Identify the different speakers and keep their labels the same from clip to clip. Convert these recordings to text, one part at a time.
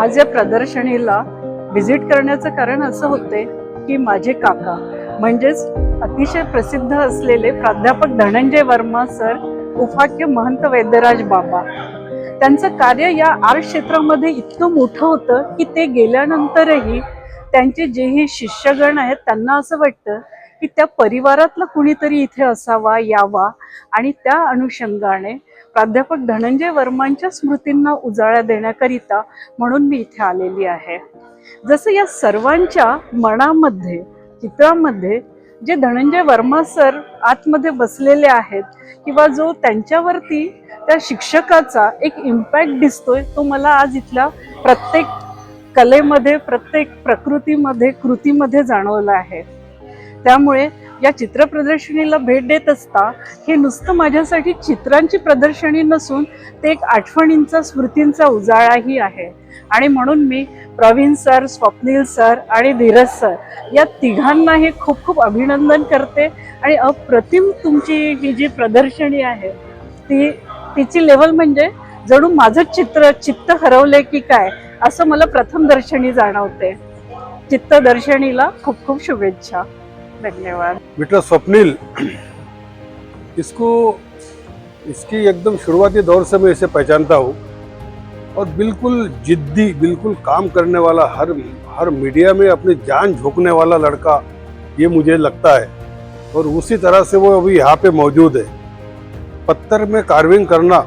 Speaker 1: आज या प्रदर्शनीला व्हिजिट करण्याचं कारण असं होते की माझे काका म्हणजेच अतिशय प्रसिद्ध असलेले प्राध्यापक धनंजय वर्मा सर उपाख्य महंत वैद्यराज बाबा, त्यांचं कार्य या आर्ट क्षेत्रामध्ये इतकं मोठं होतं की ते गेल्यानंतरही त्यांचे जेही शिष्यगण आहेत त्यांना असं वाटतं की त्या परिवारातला कुणीतरी इथे असावा, यावा, आणि त्या अनुषंगाने प्राध्यापक धनंजय वर्मांच्या स्मृतींना उजाळा देण्याकरिता म्हणून मी इथे आलेली आहे. जसं या सर्वांच्या मनामध्ये, चित्रामध्ये जे धनंजय वर्मा सर आतमध्ये बसलेले आहेत किंवा जो त्यांच्यावरती त्या शिक्षकाचा एक इम्पॅक्ट दिसतोय, तो मला आज इथल्या प्रत्येक कलेमध्ये, प्रत्येक प्रकृतीमध्ये, कृतीमध्ये जाणवलं आहे. त्यामुळे या चित्र प्रदर्शनीला भेट देत असता हे नुसतं माझ्यासाठी चित्रांची प्रदर्शनी नसून ते एक आठवणींचा, स्मृतींचा उजाळाही आहे. आणि म्हणून मी प्रवीण सर, स्वप्नील सर आणि धीरज सर या तिघांनाही खूप खूप अभिनंदन करते. आणि अप्रतिम तुमची ही जी प्रदर्शनी आहे तिची लेवल म्हणजे जणू माझं चित्त हरवले की काय असं मला प्रथम दर्शनी जाणवते. चित्तदर्शनीला खूप खूप शुभेच्छा. धन्यवाद.
Speaker 2: बेटा स्वप्निल, इसकी एकदम शुरुआती दौर से मैं इसे पहचानता हूँ और बिल्कुल जिद्दी, बिल्कुल काम करने वाला, हर मीडिया में अपनी जान झोंकने वाला लड़का ये मुझे लगता है। और उसी तरह से वो अभी यहाँ पे मौजूद है। पत्थर में कार्विंग करना,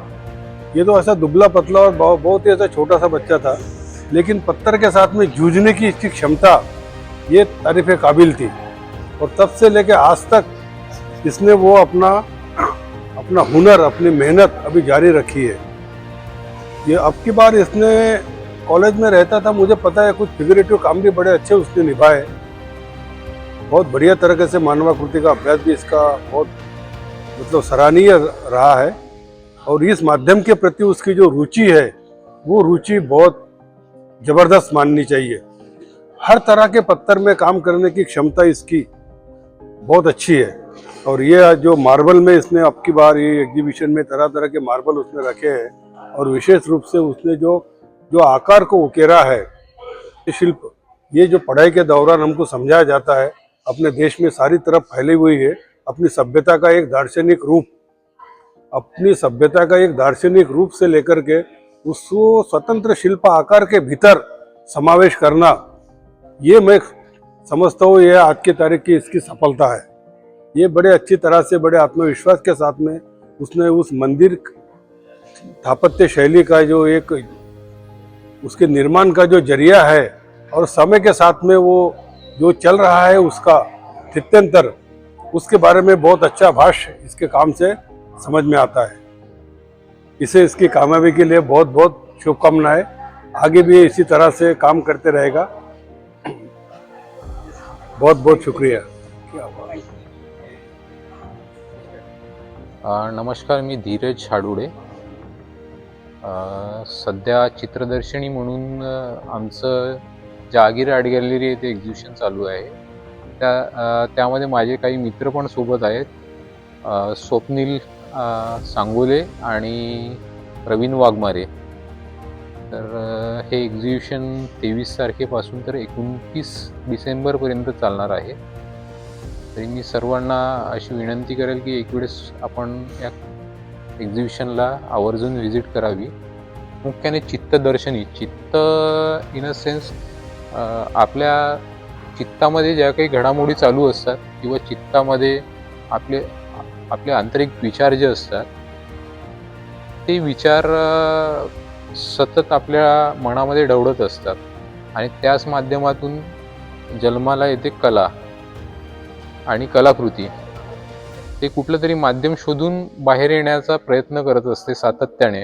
Speaker 2: ये तो ऐसा दुबला पतला और बहुत ही ऐसा छोटा सा बच्चा था, लेकिन पत्थर के साथ में जूझने की इसकी क्षमता ये तारीफ काबिल थी। और तब से लेके आज तक इसने वो अपना हुनर, अपनी मेहनत अभी जारी रखी है। ये अब की बार इसने कॉलेज में रहता था, मुझे पता है कुछ फिगरेटिव काम भी बड़े अच्छे उसने निभाए। बहुत बढ़िया तरीके से मानवाकृति का अभ्यास भी इसका बहुत मतलब सराहनीय रहा है। और इस माध्यम के प्रति उसकी जो रुचि है वो रुचि बहुत जबरदस्त माननी चाहिए। हर तरह के पत्थर में काम करने की क्षमता इसकी बहुत अच्छी है। और ये जो मार्बल में इसने अब की बार ये एग्जीबिशन में तरह तरह के मार्बल उसने रखे हैं, और विशेष रूप से उसने जो आकार को उकेरा है, ये शिल्प, ये जो पढ़ाई के दौरान हमको समझाया जाता है, अपने देश में सारी तरफ फैली हुई है। अपनी सभ्यता का एक दार्शनिक रूप, अपनी सभ्यता का एक दार्शनिक रूप से लेकर के उसको स्वतंत्र शिल्प आकार के भीतर समावेश करना, ये मैं समझता हूँ ये आज की तारीख की इसकी सफलता है। ये बड़े अच्छी तरह से, बड़े आत्मविश्वास के साथ में उसने उस मंदिर स्थापत्य शैली का जो एक उसके निर्माण का जो जरिया है और समय के साथ में वो जो चल रहा है उसका स्थित्यंतर, उसके बारे में बहुत अच्छा भाष्य इसके काम से समझ में आता है। इसे इसकी कामयाबी के लिए बहुत बहुत शुभकामनाएं। आगे भी इसी तरह से काम करते रहेगा। बहुत बहुत शुक्रिया।
Speaker 3: नमस्कार, मी धीरज हाडुडे। सध्या चित्रदर्शनी म्हणून आमचं जहागीर आर्ट गॅलरी येथे एक्झिबिशन चालू आहे। त्यामध्ये माझे काही मित्र पण सोबत आहेत, स्वप्नील सांगोले आणि प्रवीण वाघमारे। तर हे एक्झिबिशन 23 तारखेपासून तर 29 डिसेंबरपर्यंत चालणार आहे। तरी मी सर्वांना अशी विनंती करेल की एक वेळेस आपण या एक्झिबिशनला आवर्जून व्हिजिट करावी। मुख्याने चित्तदर्शनी, चित्त इन अ सेन्स आपल्या चित्तामध्ये ज्या काही घडामोडी चालू असतात किंवा चित्तामध्ये आपले आंतरिक विचार जे असतात ते विचार सतत आपल्या मनामध्ये ढवळत असतात आणि त्याच माध्यमातून जन्माला येते कला आणि कलाकृती। ते कुठलं तरी माध्यम शोधून बाहेर येण्याचा प्रयत्न करत असते सातत्याने।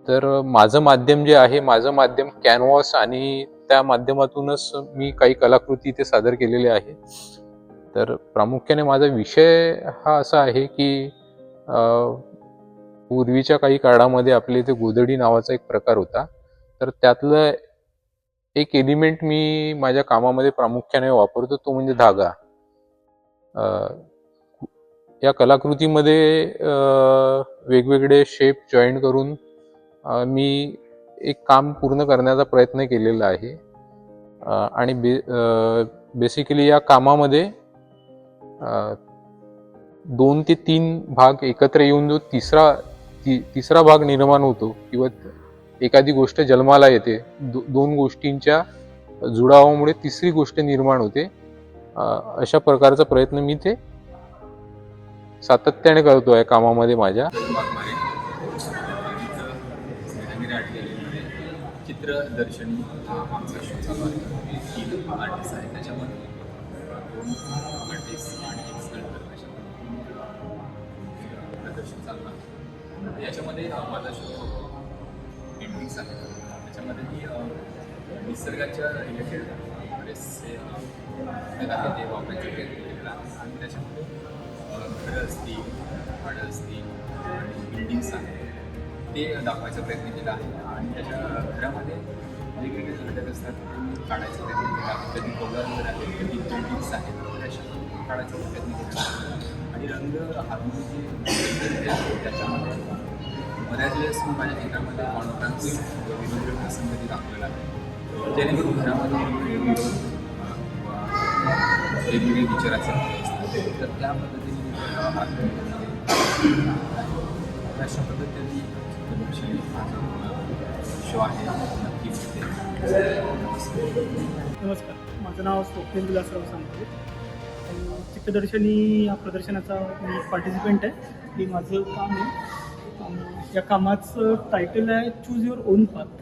Speaker 3: तर माझं माध्यम जे आहे, माझं माध्यम कॅनव्हास, आणि त्या माध्यमातूनच मी काही कलाकृती ते सादर केलेले आहे। तर प्रामुख्याने माझा विषय हा असा आहे की पूर्वीच्या काही काळामध्ये आपल्या इथे गोधडी नावाचा एक प्रकार होता, तर त्यातलं एक एलिमेंट मी माझ्या कामामध्ये प्रामुख्याने वापरतो, तो म्हणजे धागा। या कलाकृतीमध्ये वेगवेगळे शेप जॉईंट करून मी एक काम पूर्ण करण्याचा प्रयत्न केलेला आहे. आणि बेसिकली या कामामध्ये 2 ते 3 भाग एकत्र येऊन जो तिसरा भाग निर्माण होतो किंवा एखादी गोष्ट जन्माला येते, 2 गोष्टींच्या जुळावामुळे तिसरी गोष्ट निर्माण होते. अशा प्रकारचा प्रयत्न मी ते सातत्याने करतोय कामामध्ये माझ्या.
Speaker 4: चित्रदर्शनी आमचा शो चालू आहे. 3 आर्टिस्ट आहेत, त्याच्यामध्ये 2 आर्टिस्ट आणि 1 स्कल्प्टर प्रदर्शन चालू आहे. याच्यामध्ये माझा शो पेंटिंग्स आहे. त्याच्यामध्ये मी निसर्गाच्या रिलेटेड बरेचसे आहे ते वापरायचे प्रयत्न केलेला आहे. आणि त्याच्यामध्ये घरं असतील, झाडं असतील आणि बिल्डिंग्स आहेत ते दाखवायचा प्रयत्न केला आहे. आणि त्याच्या घरामध्ये वेगवेगळे घटक असतात ते मी काढायचा प्रयत्न केला आहे. कधी कलर आहेत, कधी पेंटिंग्स आहेत, त्याच्या काढायचा प्रयत्न केला आहे. आणि रंग हार्मोनी जे आहे त्याच्यामध्ये बऱ्याच वेळेस मी माझ्या चित्रामध्ये कॉन्ट्रास्ट वेगवेगळे प्रसंग ते दाखवलेला आहे, जेणेकरून घरामध्ये वेगवेगळे विचाराचे असतात. तर त्या पद्धतीने अशा पद्धतीने शो आहे. नक्की
Speaker 5: नमस्कार, माझं नाव स्वप्नील विलासराव सांगतो. चित्रदर्शनी या प्रदर्शनाचा मी पार्टिसिपेंट आहे. हे माझं काम आहे. या कामाचं टायटल आहे चूज युअर ओन पाथ.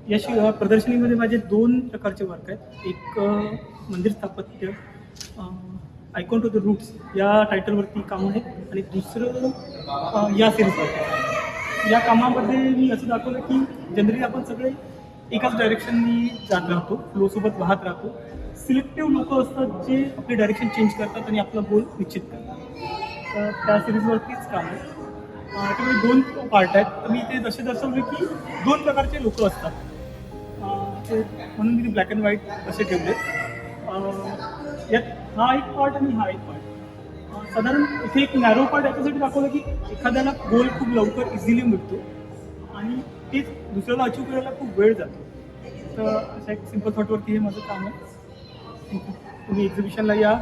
Speaker 5: या प्रदर्शनीमध्ये माझे 2 प्रकारचे वर्क आहेत. एक मंदिर स्थापत्य आयकॉन टू द रूट्स या टायटलवरती काम आहे आणि दुसरं या सिरीजवरती. या कामामध्ये मी असं दाखवलं की जनरली आपण सगळे एकाच डायरेक्शननी जात राहतो, फ्लोसोबत वाहत राहतो. सिलेक्टिव्ह लोक असतात जे आपले डायरेक्शन चेंज करतात आणि आपला गोल निश्चित करतात. तर त्या सिरीजवरतीच काम आहे. त्यामुळे 2 पार्ट आहेत. तर मी ते जसे दर्शवले की 2 प्रकारचे लोक असतात, ते म्हणून मी ब्लॅक अँड व्हाईट असे ठेवले. यात हा एक पार्ट आणि हा एक पार्ट. साधारण इथे एक नॅरो पार्ट याच्यासाठी दाखवलं की एखाद्याला गोल खूप लवकर इझिली मिळतो आणि तेच दुसऱ्याला अचीव करायला खूप वेळ जातो. तर अशा एक सिम्पल थॉटवरती हे माझं काम आहे. थँक्यू. तुम्ही एक्झिबिशनला या,